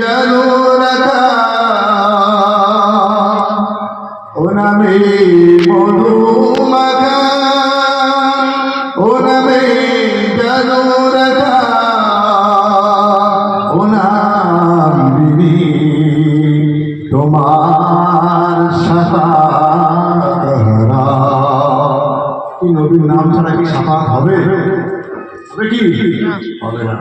জানুরাকা ও নামে মধুমাখা ও নামে জানুরাকা ও নাম বিনি তোমার শাফাআত কি নবীর নাম ছাড়া কি শাফাআত হবে? হবে কি? হবে না।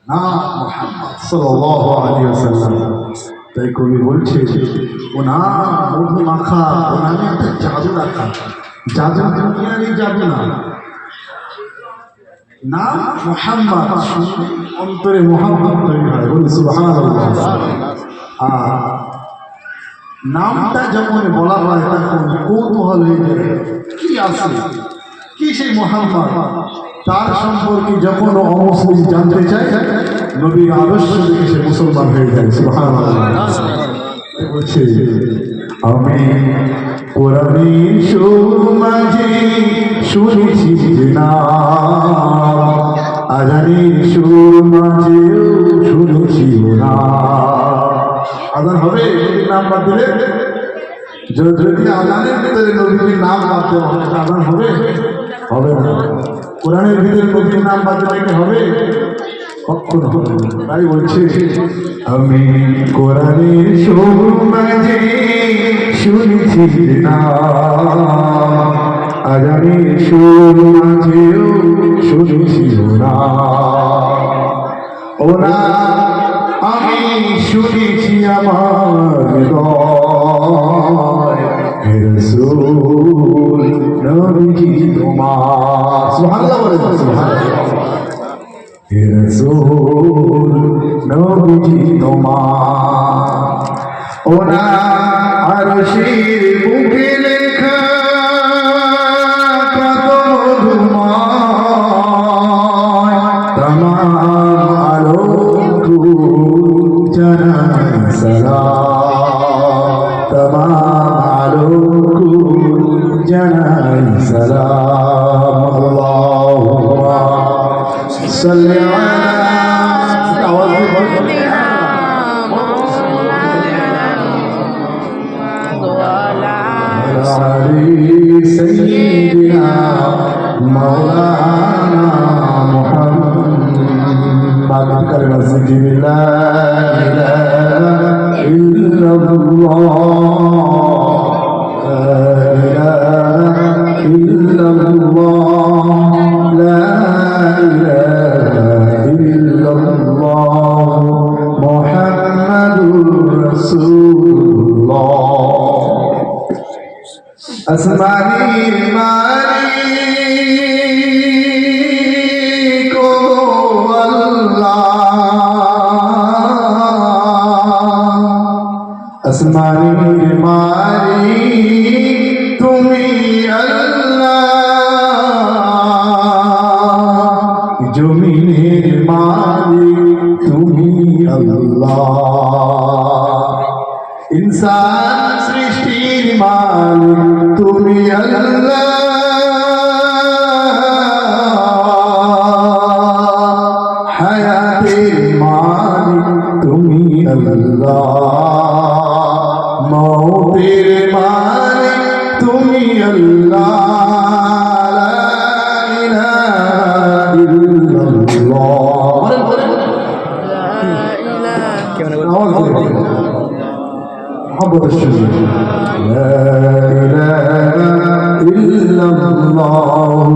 না মুহাম্মদ সাল্লাল্লাহু আলাইহি ওয়াসাল্লাম। তাই কবি বলছে ও না মধু মাখা ও নামে একটা জাদু রাখা, জাদু দুনিয়ারই জাদু না। না মুহাম্মদ অন্তরে মুহাম্মদ তৈরি হয়, বলি সুবহানাল্লাহ। আর নামটা যখন বলা হয় তখন কৌতূহল হয়ে যায়, কি আছে, কি সেই মুহাম্মদ, তার সম্পর্কে যখন অমুসলিম জানতে চায় নবীর আদর্শ দেখে সে মুসলমান হয়ে যায়। সুবহানাল্লাহ। বলছে আমি কোরআনের সুর মাঝে শুনেছি না, আজানের সুর মাঝে শুনেছি না। আজান হবে নবীর নাম বাদ দিলে? যদি আজানের ভিতরে নবীর নাম বাদ দেওয়া হয় আজান হবে? হবে না। কোরআনের ভিতরে নবীর নাম বাদ দিলে হবে? কখনো হবে না। তাই বলছে আমি কোরআনের সুর মাঝে শুনেছি না, আজানের সুর মাঝেও শুনেছি না। ও না আমি শুনেছি আমার হৃদয় হে রাসূল নবীজি তোমার। সুবহানাল্লাহ বলে সুবহানাল্লাহ। হে রাসূল নবীজি তোমার। ও না আরশের বুকে লেখা কত মধুময়, তামাম আলোক জানাই সালাম, তামাম আলোক জানাই সালাম। আল্লাহুম্মা সাল্লি আলা سيدنا مولانا محمد كلمة لا إله إلا الله، لا إله إلا الله، لا إله إلا الله محمد رسول الله। আসমানের মালিক ও আল্লাহ, আসমানের মালিক তুমি আল্লাহ, জমিনের মালিক তুমি আল্লাহ, ইনসান সৃষ্টির মালিক তুমি আল্লাহ, হায়াতের মালিক তুমি আল্লাহ, মওতের মালিক তুমি আল্লাহ, লা ইলাহা ইল্লাল্লাহ। محمد الشريف لا إله إلا الله